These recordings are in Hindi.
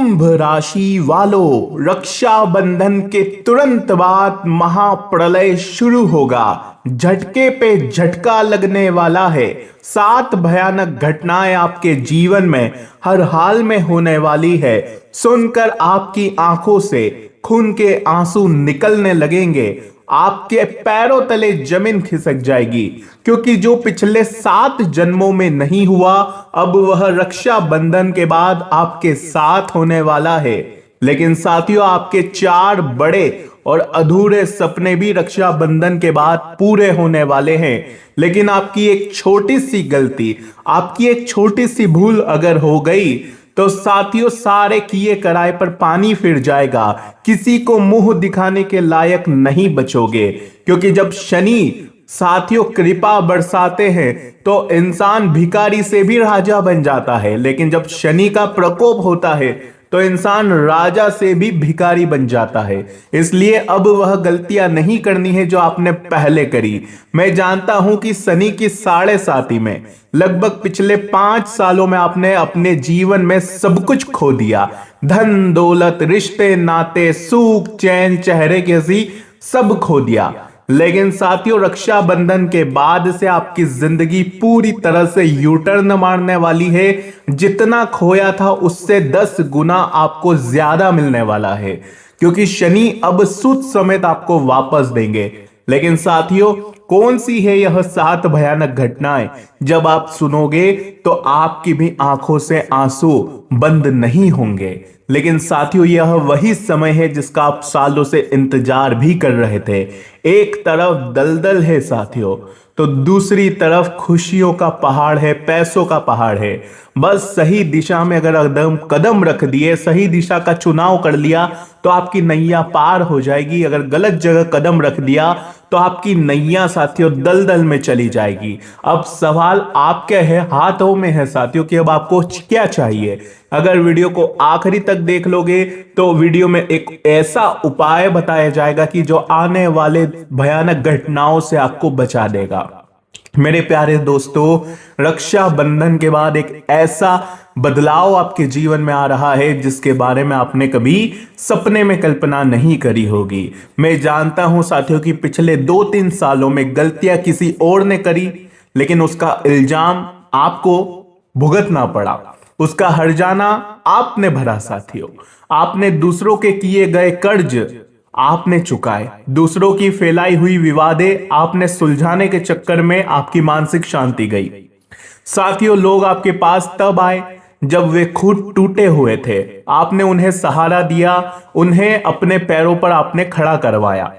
कुंभ राशि वालों, रक्षाबंधन के तुरंत बाद महाप्रलय शुरू होगा। झटके पे झटका लगने वाला है। 7 भयानक घटनाएं आपके जीवन में हर हाल में होने वाली है। सुनकर आपकी आंखों से खून के आंसू निकलने लगेंगे। आपके पैरों तले जमीन खिसक जाएगी, क्योंकि जो पिछले 7 जन्मों में नहीं हुआ, अब वह रक्षाबंधन के बाद आपके साथ होने वाला है। लेकिन साथियों, आपके 4 बड़े और अधूरे सपने भी रक्षाबंधन के बाद पूरे होने वाले हैं। लेकिन आपकी एक छोटी सी गलती, आपकी एक छोटी सी भूल अगर हो गई तो साथियों, सारे किए कराए पर पानी फिर जाएगा। किसी को मुंह दिखाने के लायक नहीं बचोगे, क्योंकि जब शनि साथियों कृपा बरसाते हैं तो इंसान भिखारी से भी राजा बन जाता है। लेकिन जब शनि का प्रकोप होता है तो इंसान राजा से भी भिखारी बन जाता है। इसलिए अब वह गलतियां नहीं करनी है जो आपने पहले करी। मैं जानता हूं कि शनि की 7.5 में लगभग पिछले 5 सालों में आपने अपने जीवन में सब कुछ खो दिया। धन दौलत, रिश्ते नाते, सुख चैन, चेहरे की हंसी, सब खो दिया। लेकिन साथियों, रक्षाबंधन के बाद से आपकी जिंदगी पूरी तरह से यू टर्न मारने वाली है। जितना खोया था उससे 10 गुना आपको ज्यादा मिलने वाला है, क्योंकि शनि अब सुद समेत आपको वापस देंगे। लेकिन साथियों, कौन सी है यह 7 भयानक घटनाएं? जब आप सुनोगे तो आपकी भी आंखों से आंसू बंद नहीं होंगे। लेकिन साथियों, यह वही समय है जिसका आप सालों से इंतजार भी कर रहे थे। एक तरफ दलदल है साथियों, तो दूसरी तरफ खुशियों का पहाड़ है, पैसों का पहाड़ है। बस सही दिशा में अगर कदम रख दिए, सही दिशा का चुनाव कर लिया तो आपकी नैया पार हो जाएगी। अगर गलत जगह कदम रख दिया तो आपकी नैया साथियों दलदल में चली जाएगी। अब सवाल आपके है, हाथों में है साथियों, कि अब आपको क्या चाहिए। अगर वीडियो को आखिरी तक देख लोगे तो वीडियो में एक ऐसा उपाय बताया जाएगा कि जो आने वाले भयानक घटनाओं से आपको बचा देगा। मेरे प्यारे दोस्तों, रक्षाबंधन के बाद एक ऐसा बदलाव आपके जीवन में आ रहा है जिसके बारे में आपने कभी सपने में कल्पना नहीं करी होगी। मैं जानता हूं साथियों कि पिछले 2-3 सालों में गलतियां किसी और ने करी, लेकिन उसका इल्जाम आपको भुगतना पड़ा। उसका हर्जाना आपने भरा साथियों। आपने दूसरों के किए गए कर्ज आपने चुकाए, दूसरों की फैलाई हुई विवादें आपने सुलझाने के चक्कर में आपकी मानसिक शांति गई। साथियों, लोग आपके पास तब आए जब वे खुद टूटे हुए थे। आपने उन्हें सहारा दिया, उन्हें अपने पैरों पर आपने खड़ा करवाया।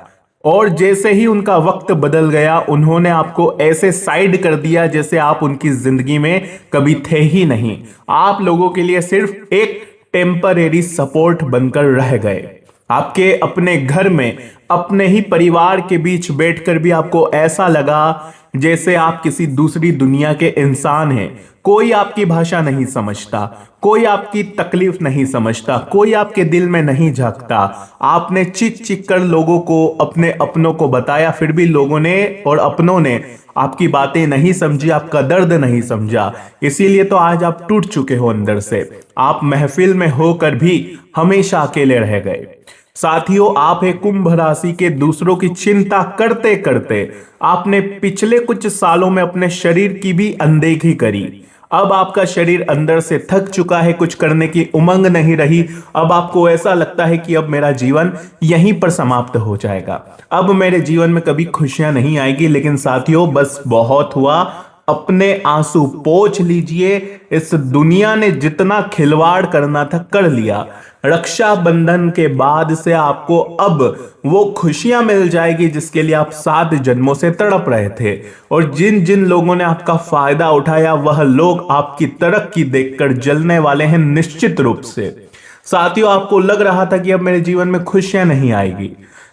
और जैसे ही उनका वक्त बदल गया, उन्होंने आपको ऐसे साइड कर दिया जैसे आप उनकी जिंदगी में कभी थे ही नहीं। आप लोगों के लिए सिर्फ एक टेम्परेरी सपोर्ट बनकर रह गए। आपके अपने घर में, अपने ही परिवार के बीच बैठकर भी आपको ऐसा लगा जैसे आप किसी दूसरी दुनिया के इंसान हैं। कोई आपकी भाषा नहीं समझता, कोई आपकी तकलीफ नहीं समझता, कोई आपके दिल में नहीं झांकता। आपने चीख चीख कर लोगों को, अपने अपनों को बताया, फिर भी लोगों ने और अपनों ने आपकी बातें नहीं समझी, आपका दर्द नहीं समझा। इसीलिए तो आज आप टूट चुके हो अंदर से। आप महफिल में होकर भी हमेशा अकेले रह गए। साथियों, आप एक कुंभ राशि के दूसरों की चिंता करते करते आपने पिछले कुछ सालों में अपने शरीर की भी अनदेखी करी। अब आपका शरीर अंदर से थक चुका है, कुछ करने की उमंग नहीं रही। अब आपको ऐसा लगता है कि अब मेरा जीवन यहीं पर समाप्त हो जाएगा, अब मेरे जीवन में कभी खुशियां नहीं आएगी। लेकिन साथियों, बस बहुत हुआ, अपने आंसू पोंछ लीजिए। इस दुनिया ने जितना खिलवाड़ करना था कर लिया। रक्षाबंधन के बाद से आपको अब वो खुशियां मिल जाएगी जिसके लिए आप 7 जन्मों से तड़प रहे थे। और जिन जिन लोगों ने आपका फायदा उठाया, वह लोग आपकी तरक्की देखकर जलने वाले हैं निश्चित रूप से। साथियों, आपको लग रहा था कि अब मेरे जीवन में खुशियां नहीं आएगी,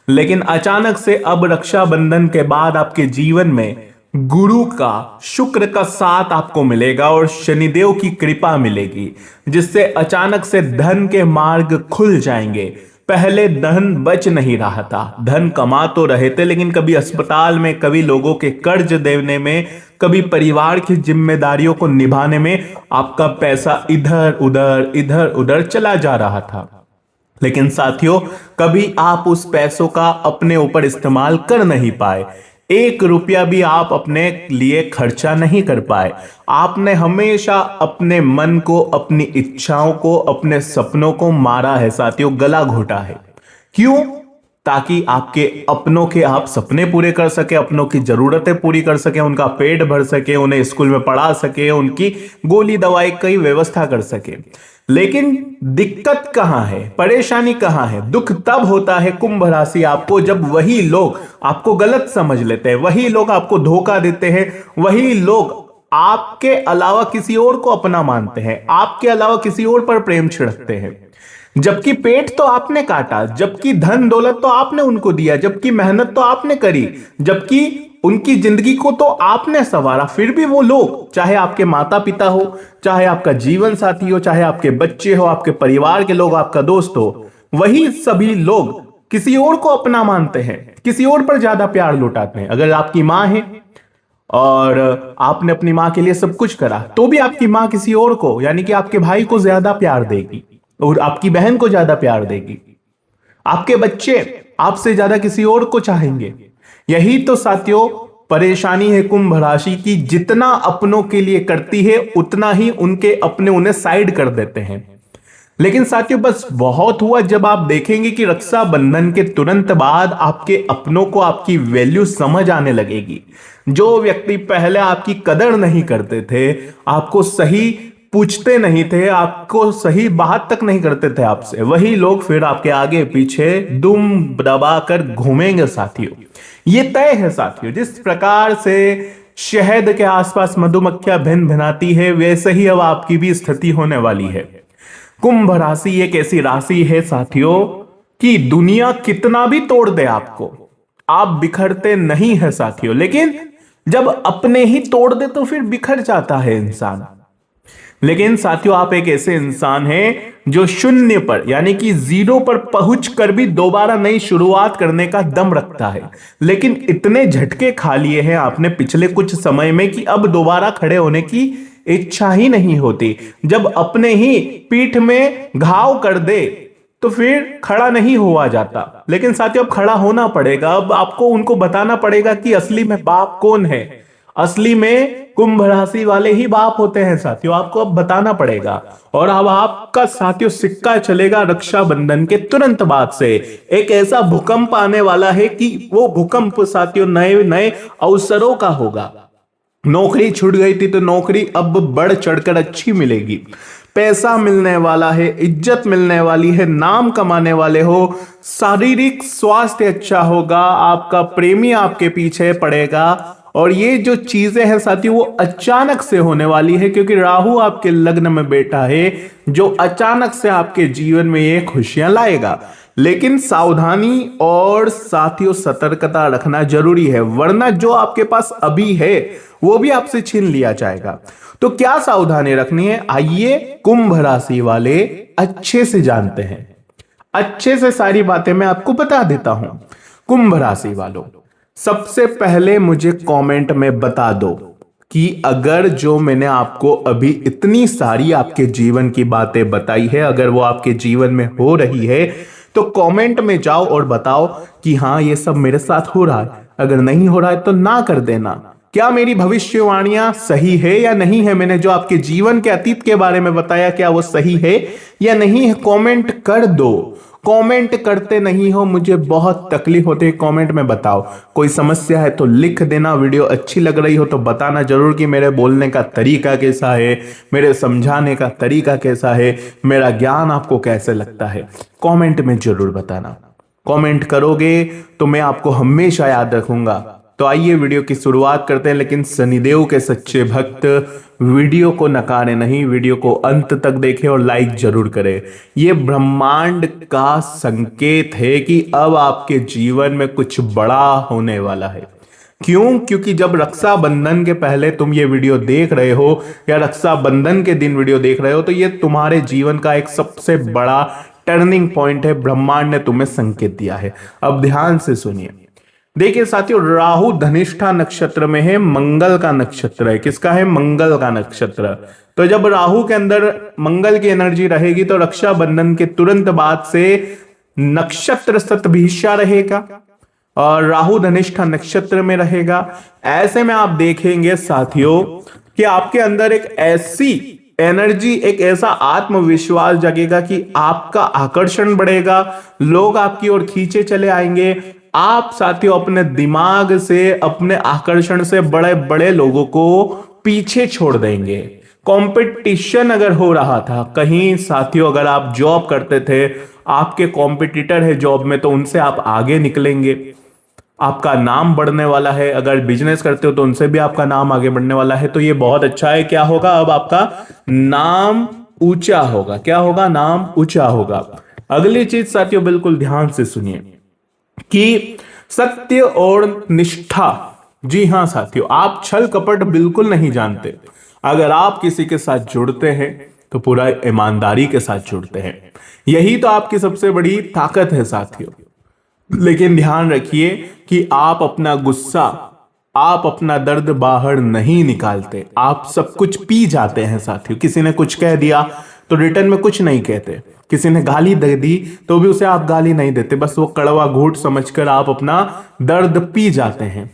लेकिन अचानक से अब रक्षाबंधन के बाद आपके जीवन में गुरु का, शुक्र का साथ आपको मिलेगा और शनिदेव की कृपा मिलेगी, जिससे अचानक से धन के मार्ग खुल जाएंगे। पहले धन बच नहीं रहा था, धन कमा तो रहे थे लेकिन कभी अस्पताल में, कभी लोगों के कर्ज देने में, कभी परिवार की जिम्मेदारियों को निभाने में आपका पैसा इधर उधर चला जा रहा था। लेकिन साथियों, कभी आप उस पैसों का अपने ऊपर इस्तेमाल कर नहीं पाए, 1 रुपया भी आप अपने लिए खर्चा नहीं कर पाए। आपने हमेशा अपने मन को, अपनी इच्छाओं को, अपने सपनों को मारा है साथियों, गला घोटा है। क्यों? ताकि आपके अपनों के आप सपने पूरे कर सके, अपनों की जरूरतें पूरी कर सके, उनका पेट भर सके, उन्हें स्कूल में पढ़ा सके, उनकी गोली दवाई की व्यवस्था कर सके। लेकिन दिक्कत कहां है, परेशानी कहां है? दुख तब होता है कुंभ राशि आपको, जब वही लोग आपको गलत समझ लेते हैं, वही लोग आपको धोखा देते हैं, वही लोग आपके अलावा किसी और को अपना मानते हैं, आपके अलावा किसी और पर प्रेम छिड़कते हैं। जबकि पेट तो आपने काटा, जबकि धन दौलत तो आपने उनको दिया, जबकि मेहनत तो आपने करी, जबकि उनकी जिंदगी को तो आपने संवारा, फिर भी वो लोग, चाहे आपके माता पिता हो, चाहे आपका जीवन साथी हो, चाहे आपके बच्चे हो, आपके परिवार के लोग, आपका दोस्त हो, वही सभी लोग किसी और को अपना मानते हैं, किसी और पर ज्यादा प्यार लुटाते हैं। अगर आपकी मां है और आपने अपनी मां के लिए सब कुछ करा, तो भी आपकी मां किसी और को, यानी कि आपके भाई को ज्यादा प्यार देगी और आपकी बहन को ज्यादा प्यार देगी। आपके बच्चे आपसे ज्यादा किसी और को चाहेंगे। यही तो साथियों परेशानी है कुंभ राशि की, जितना अपनों के लिए करती है उतना ही उनके अपने उन्हें साइड कर देते हैं। लेकिन साथियों बस बहुत हुआ जब आप देखेंगे कि रक्षाबंधन के तुरंत बाद आपके अपनों को आपकी वैल्यू समझ आने लगेगी। जो व्यक्ति पहले आपकी कदर नहीं करते थे, आपको सही पूछते नहीं थे, आपको सही बात तक नहीं करते थे आपसे, वही लोग फिर आपके आगे पीछे दुम दबाकर घूमेंगे साथियों। ये तय है साथियों, जिस प्रकार से शहद के आसपास मधुमक्खियां भिन भिनाती है, वैसे ही अब आपकी भी स्थिति होने वाली है। कुंभ राशि एक ऐसी राशि है साथियों कि दुनिया कितना भी तोड़ दे आपको, आप बिखरते नहीं है साथियों। लेकिन जब अपने ही तोड़ दे तो फिर बिखर जाता है इंसान। लेकिन साथियों आप एक ऐसे इंसान हैं जो शून्य पर, यानी कि 0 पर पहुंचकर भी दोबारा नई शुरुआत करने का दम रखता है। लेकिन इतने झटके खा लिए हैं आपने पिछले कुछ समय में कि अब दोबारा खड़े होने की इच्छा ही नहीं होती। जब अपने ही पीठ में घाव कर दे तो फिर खड़ा नहीं हुआ जाता। लेकिन साथियों अब खड़ा होना पड़ेगा, अब आपको उनको बताना पड़ेगा कि असली में बाप कौन है। असली में कुंभ राशि वाले ही बाप होते हैं साथियों, आपको अब बताना पड़ेगा। और अब आपका साथियों सिक्का चलेगा रक्षाबंधन के तुरंत बाद से। एक ऐसा भूकंप आने वाला है कि वो भूकंप साथियों नए नए अवसरों का होगा। नौकरी छूट गई थी तो नौकरी अब बढ़ चढ़कर अच्छी मिलेगी, पैसा मिलने वाला है, इज्जत मिलने वाली है, नाम कमाने वाले हो, शारीरिक स्वास्थ्य अच्छा होगा, आपका प्रेमी आपके पीछे पड़ेगा। और ये जो चीजें हैं साथियों वो अचानक से होने वाली है, क्योंकि राहु आपके लग्न में बैठा है जो अचानक से आपके जीवन में ये खुशियां लाएगा। लेकिन सावधानी और साथियों सतर्कता रखना जरूरी है, वरना जो आपके पास अभी है वो भी आपसे छीन लिया जाएगा। तो क्या सावधानी रखनी है, आइए कुंभ राशि वाले अच्छे से जानते हैं। अच्छे से सारी बातें मैं आपको बता देता हूं। कुंभ राशि वालों, सबसे पहले मुझे कमेंट में बता दो कि अगर जो मैंने आपको अभी इतनी सारी आपके जीवन की बातें बताई है, अगर वो आपके जीवन में हो रही है तो कमेंट में जाओ और बताओ कि हाँ ये सब मेरे साथ हो रहा है। अगर नहीं हो रहा है तो ना कर देना। क्या मेरी भविष्यवाणियां सही है या नहीं है, मैंने जो आपके जीवन के अतीत के बारे में बताया क्या वो सही है या नहीं है, कमेंट कर दो। कमेंट करते नहीं हो, मुझे बहुत तकलीफ होती है। कमेंट में बताओ, कोई समस्या है तो लिख देना, वीडियो अच्छी लग रही हो तो बताना जरूर कि मेरे बोलने का तरीका कैसा है, मेरे समझाने का तरीका कैसा है, मेरा ज्ञान आपको कैसे लगता है, कमेंट में जरूर बताना। कमेंट करोगे तो मैं आपको हमेशा याद रखूंगा। तो आइए वीडियो की शुरुआत करते हैं। लेकिन शनिदेव के सच्चे भक्त वीडियो को नकारे नहीं, वीडियो को अंत तक देखें और लाइक जरूर करें। यह ब्रह्मांड का संकेत है कि अब आपके जीवन में कुछ बड़ा होने वाला है। क्यों? क्योंकि जब रक्षाबंधन के पहले तुम ये वीडियो देख रहे हो या रक्षाबंधन के दिन वीडियो देख रहे हो तो ये तुम्हारे जीवन का एक सबसे बड़ा टर्निंग पॉइंट है, ब्रह्मांड ने तुम्हें संकेत दिया है। अब ध्यान से सुनिए। देखिए साथियों, राहु धनिष्ठा नक्षत्र में है, मंगल का नक्षत्र है। किसका है? मंगल का नक्षत्र। तो जब राहु के अंदर मंगल की एनर्जी रहेगी तो रक्षाबंधन के तुरंत बाद से नक्षत्र शतभिषा रहेगा और राहु धनिष्ठा नक्षत्र में रहेगा। ऐसे में आप देखेंगे साथियों कि आपके अंदर एक ऐसी एनर्जी, एक ऐसा आत्मविश्वास जगेगा कि आपका आकर्षण बढ़ेगा, लोग आपकी ओर खींचे चले आएंगे। आप साथियों अपने दिमाग से, अपने आकर्षण से बड़े बड़े लोगों को पीछे छोड़ देंगे। कंपटीशन अगर हो रहा था कहीं साथियों, अगर आप जॉब करते थे, आपके कॉम्पिटिटर है जॉब में, तो उनसे आप आगे निकलेंगे, आपका नाम बढ़ने वाला है। अगर बिजनेस करते हो तो उनसे भी आपका नाम आगे बढ़ने वाला है। तो ये बहुत अच्छा है। क्या होगा? अब आपका नाम ऊंचा होगा। क्या होगा? नाम ऊंचा होगा। अगली चीज साथियों बिल्कुल ध्यान से सुनिए कि सत्य और निष्ठा। जी हां साथियों, आप छल कपट बिल्कुल नहीं जानते। अगर आप किसी के साथ जुड़ते हैं तो पूरा ईमानदारी के साथ जुड़ते हैं। यही तो आपकी सबसे बड़ी ताकत है साथियों। लेकिन ध्यान रखिए कि आप अपना गुस्सा, आप अपना दर्द बाहर नहीं निकालते। आप सब कुछ पी जाते हैं साथियों। किसी ने कुछ कह दिया तो रिटर्न में कुछ नहीं कहते। किसी ने गाली दे दी तो भी उसे आप गाली नहीं देते, बस वो कड़वा घूंट समझकर आप अपना दर्द पी जाते हैं।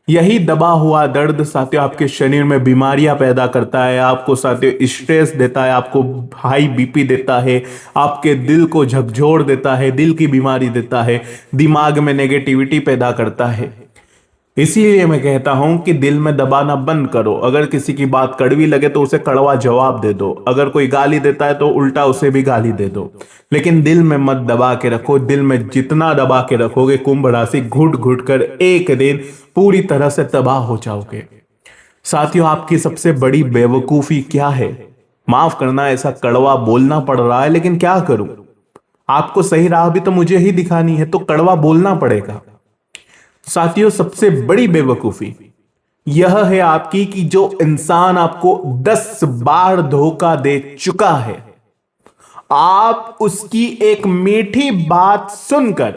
यही दबा हुआ दर्द साथियों आपके शरीर में बीमारियां पैदा करता है, आपको साथियों स्ट्रेस देता है, आपको हाई बीपी देता है, आपके दिल को झकझोर देता है, दिल की बीमारी देता है, दिमाग में नेगेटिविटी पैदा करता है। इसीलिए मैं कहता हूं कि दिल में दबाना बंद करो। अगर किसी की बात कड़वी लगे तो उसे कड़वा जवाब दे दो। अगर कोई गाली देता है तो उल्टा उसे भी गाली दे दो, लेकिन दिल में मत दबा के रखो। दिल में जितना दबा के रखोगे, कुंभ राशि घुट घुट कर एक दिन पूरी तरह से तबाह हो जाओगे। साथियों, आपकी सबसे बड़ी बेवकूफी क्या है? माफ करना, ऐसा कड़वा बोलना पड़ रहा है, लेकिन क्या करूं? आपको सही राह भी तो मुझे ही दिखानी है, तो कड़वा बोलना पड़ेगा। साथियों, सबसे बड़ी बेवकूफी यह है आपकी कि जो इंसान आपको 10 बार धोखा दे चुका है, आप उसकी एक मीठी बात सुनकर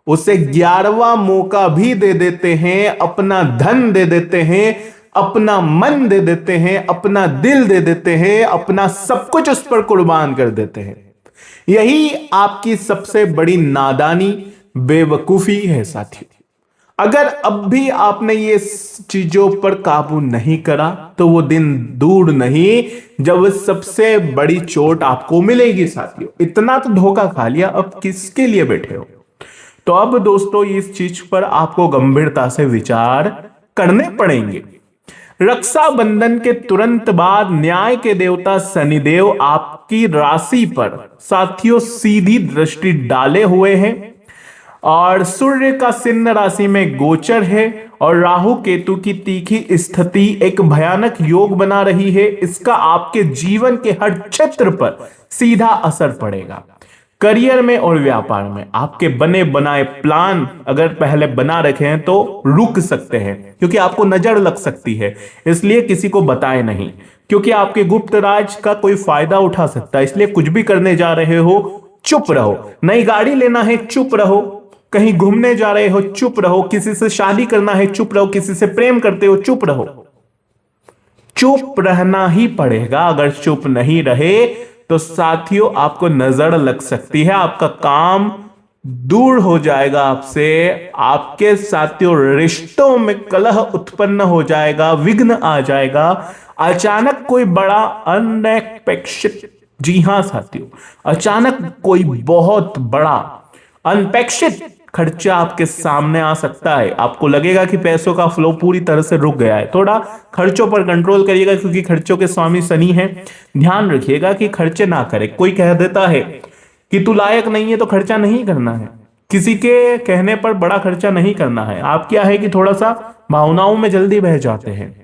उसे 11वां मौका भी दे देते हैं, अपना धन दे देते हैं, अपना मन दे देते हैं, अपना दिल दे देते हैं, अपना सब कुछ उस पर कुर्बान कर देते हैं। यही आपकी सबसे बड़ी नादानी, बेवकूफी है साथियों। अगर अब भी आपने ये चीजों पर काबू नहीं करा तो वो दिन दूर नहीं जब सबसे बड़ी चोट आपको मिलेगी साथियों। इतना तो धोखा खा लिया, अब किसके लिए बैठे हो? तो अब दोस्तों इस चीज पर आपको गंभीरता से विचार करने पड़ेंगे। रक्षाबंधन के तुरंत बाद न्याय के देवता शनिदेव आपकी राशि पर साथियों सीधी दृष्टि डाले हुए हैं और सूर्य का सिंह राशि में गोचर है और राहु केतु की तीखी स्थिति एक भयानक योग बना रही है। इसका आपके जीवन के हर क्षेत्र पर सीधा असर पड़ेगा। करियर में और व्यापार में आपके बने बनाए प्लान अगर पहले बना रखे हैं तो रुक सकते हैं, क्योंकि आपको नजर लग सकती है। इसलिए किसी को बताए नहीं, क्योंकि आपके गुप्त राज का कोई फायदा उठा सकता है। इसलिए कुछ भी करने जा रहे हो चुप रहो। नई गाड़ी लेना है चुप रहो, कहीं घूमने जा रहे हो चुप रहो, किसी से शादी करना है चुप रहो, किसी से प्रेम करते हो चुप रहो। चुप रहना ही पड़ेगा। अगर चुप नहीं रहे तो साथियों आपको नजर लग सकती है, आपका काम दूर हो जाएगा आपसे, आपके साथियों रिश्तों में कलह उत्पन्न हो जाएगा, विघ्न आ जाएगा। अचानक कोई बड़ा अनपेक्षित, जी हां साथियों, अचानक कोई बहुत बड़ा अनपेक्षित खर्चा आपके सामने आ सकता है। आपको लगेगा कि पैसों का फ्लो पूरी तरह से रुक गया है। थोड़ा खर्चों पर कंट्रोल करिएगा, क्योंकि खर्चों के स्वामी शनि हैं। ध्यान रखिएगा कि खर्चे ना करें। कोई कह देता है कि तू लायक नहीं है तो खर्चा नहीं करना है। किसी के कहने पर बड़ा खर्चा नहीं करना है। आप क्या है कि थोड़ा सा भावनाओं में जल्दी बह जाते हैं।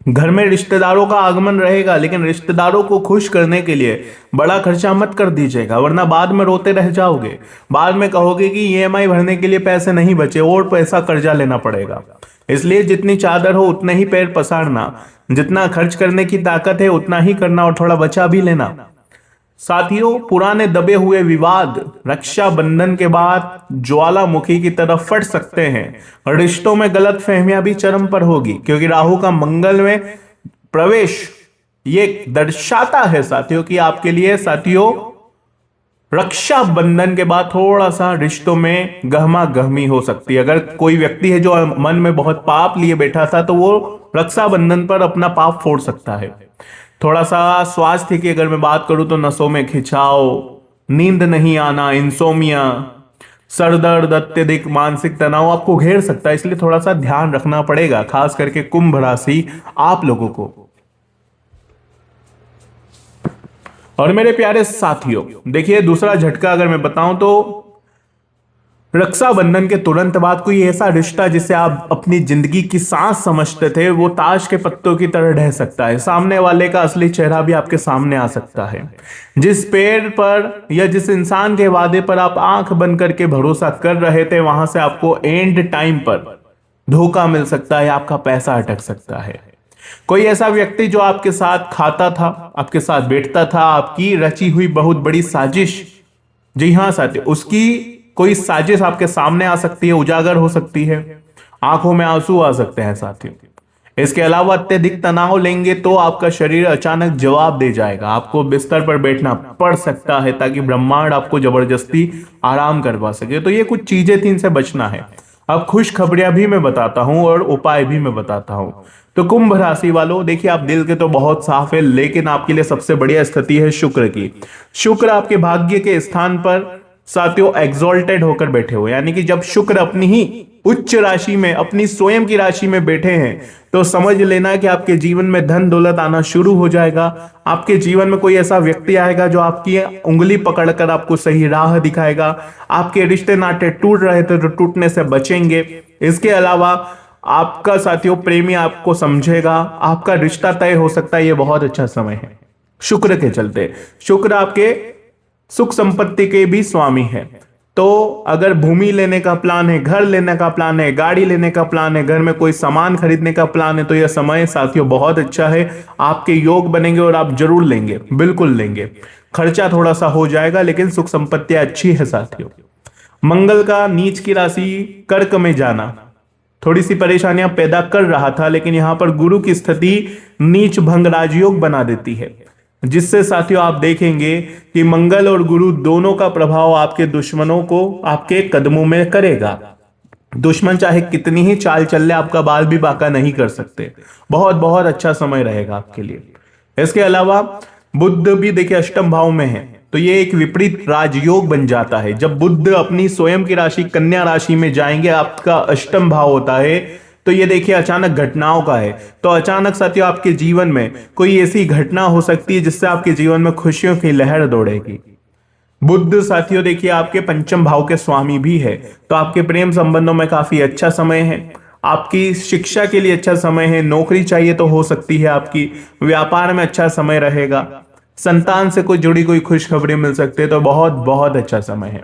घर में रिश्तेदारों का आगमन रहेगा, लेकिन रिश्तेदारों को खुश करने के लिए बड़ा खर्चा मत कर दीजिएगा, वरना बाद में रोते रह जाओगे। बाद में कहोगे कि ईएमआई भरने के लिए पैसे नहीं बचे और पैसा कर्जा लेना पड़ेगा। इसलिए जितनी चादर हो उतना ही पैर पसारना, जितना खर्च करने की ताकत है उतना ही करना और थोड़ा बचा भी लेना। साथियों, पुराने दबे हुए विवाद रक्षाबंधन के बाद ज्वालामुखी की तरफ फट सकते हैं। रिश्तों में गलत फहमियां भी चरम पर होगी, क्योंकि राहु का मंगल में प्रवेश ये दर्शाता है साथियों कि आपके लिए साथियों रक्षाबंधन के बाद थोड़ा सा रिश्तों में गहमा गहमी हो सकती है। अगर कोई व्यक्ति है जो मन में बहुत पाप लिए बैठा था, तो वो रक्षाबंधन पर अपना पाप फोड़ सकता है। थोड़ा सा स्वास्थ्य की अगर मैं बात करूं तो नसों में खिंचाव, नींद नहीं आना, इंसोमिया, सर दर्द, अत्यधिक मानसिक तनाव आपको घेर सकता है। इसलिए थोड़ा सा ध्यान रखना पड़ेगा, खास करके कुंभ राशि आप लोगों को। और मेरे प्यारे साथियों, देखिए दूसरा झटका अगर मैं बताऊं तो रक्षाबंधन के तुरंत बाद कोई ऐसा रिश्ता जिसे आप अपनी जिंदगी की सांस समझते थे, वो ताश के पत्तों की तरह ढह सकता है। सामने वाले का असली चेहरा भी आपके सामने आ सकता है। जिस पेड़ पर या जिस इंसान के वादे पर आप आंख बंद करके भरोसा कर रहे थे, वहां से आपको एंड टाइम पर धोखा मिल सकता है, आपका पैसा अटक सकता है। कोई ऐसा व्यक्ति जो आपके साथ खाता था, आपके साथ बैठता था, आपकी रची हुई बहुत बड़ी साजिश, जी हां साथियों, उसकी कोई साजिश आपके सामने आ सकती है, उजागर हो सकती है, आंखों में आंसू आ सकते हैं साथियों। इसके अलावा अत्यधिक तनाव लेंगे तो आपका शरीर अचानक जवाब दे जाएगा, आपको बिस्तर पर बैठना पड़ सकता है ताकि ब्रह्मांड आपको जबरदस्ती आराम करवा सके। तो ये कुछ चीजें थी, इनसे बचना है। अब खुशखबरियां भी मैं बताता हूं और उपाय भी मैं बताता हूं। तो कुंभ राशि वालों, देखिए आप दिल के तो बहुत साफ है, लेकिन आपके लिए सबसे बढ़िया स्थिति है शुक्र की। शुक्र आपके भाग्य के स्थान पर साथियों एग्जॉल्टेड होकर बैठे हो, यानी कि जब शुक्र अपनी ही उच्च राशि में, अपनी स्वयं की राशि में बैठे हैं, तो समझ लेना कि आपके जीवन में धन दौलत आना शुरू हो जाएगा। आपके जीवन में कोई ऐसा व्यक्ति आएगा जो आपकी उंगली पकड़कर आपको सही राह दिखाएगा। आपके रिश्ते नाते टूट रहे थे तो टूटने से बचेंगे। इसके अलावा आपका साथियों प्रेमी आपको समझेगा, आपका रिश्ता तय हो सकता है। यह बहुत अच्छा समय है शुक्र के चलते। शुक्र आपके सुख संपत्ति के भी स्वामी है। तो अगर भूमि लेने का प्लान है, घर लेने का प्लान है, गाड़ी लेने का प्लान है, घर में कोई सामान खरीदने का प्लान है, तो यह समय साथियों बहुत अच्छा है। आपके योग बनेंगे और आप जरूर लेंगे, बिल्कुल लेंगे। खर्चा थोड़ा सा हो जाएगा, लेकिन सुख संपत्ति अच्छी है साथियों। मंगल का नीच की राशि कर्क में जाना थोड़ी सी परेशानियां पैदा कर रहा था, लेकिन यहां पर गुरु की स्थिति नीच भंग राजयोग बना देती है, जिससे साथियों आप देखेंगे कि मंगल और गुरु दोनों का प्रभाव आपके दुश्मनों को आपके कदमों में करेगा। दुश्मन चाहे कितनी ही चाल चल ले, आपका बाल भी बांका नहीं कर सकते। बहुत बहुत अच्छा समय रहेगा आपके लिए। इसके अलावा बुध भी देखिए अष्टम भाव में है, तो ये एक विपरीत राजयोग बन जाता है। जब बुध अपनी स्वयं की राशि कन्या राशि में जाएंगे, आपका अष्टम भाव होता है, तो ये देखिए अचानक घटनाओं का है। तो अचानक साथियों आपके जीवन में कोई ऐसी घटना हो सकती है जिससे आपके जीवन में खुशियों की लहर दौड़ेगी। बुध साथियों देखिए आपके पंचम भाव के स्वामी भी है, तो आपके प्रेम संबंधों में काफी अच्छा समय है। आपकी शिक्षा के लिए अच्छा समय है। नौकरी चाहिए तो हो सकती है आपकी। व्यापार में अच्छा समय रहेगा। संतान से कोई जुड़ी कोई खुशखबरी मिल सकती है, तो बहुत बहुत अच्छा समय है।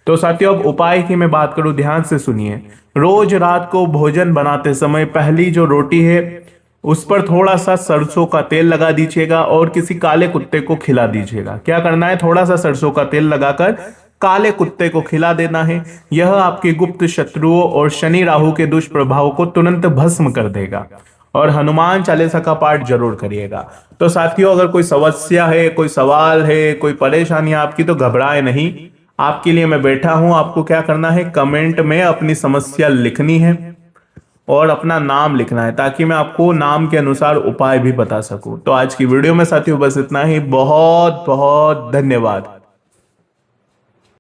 तो साथियों अब उपाय की मैं बात करूं, ध्यान से सुनिए। रोज रात को भोजन बनाते समय पहली जो रोटी है उस पर थोड़ा सा सरसों का तेल लगा दीजिएगा और किसी काले कुत्ते को खिला दीजिएगा। क्या करना है, थोड़ा सा सरसों का तेल लगाकर काले कुत्ते को खिला देना है। यह आपके गुप्त शत्रुओं और शनि राहु के दुष्प्रभाव को तुरंत भस्म कर देगा। और हनुमान चालीसा का पाठ जरूर करिएगा। तो साथियों अगर कोई समस्या है, कोई सवाल है, कोई परेशानी आपकी, तो घबराए नहीं, आपके लिए मैं बैठा हूं। आपको क्या करना है, कमेंट में अपनी समस्या लिखनी है और अपना नाम लिखना है, ताकि मैं आपको नाम के अनुसार उपाय भी बता सकूं। तो आज की वीडियो में साथियों बस इतना ही। बहुत बहुत धन्यवाद।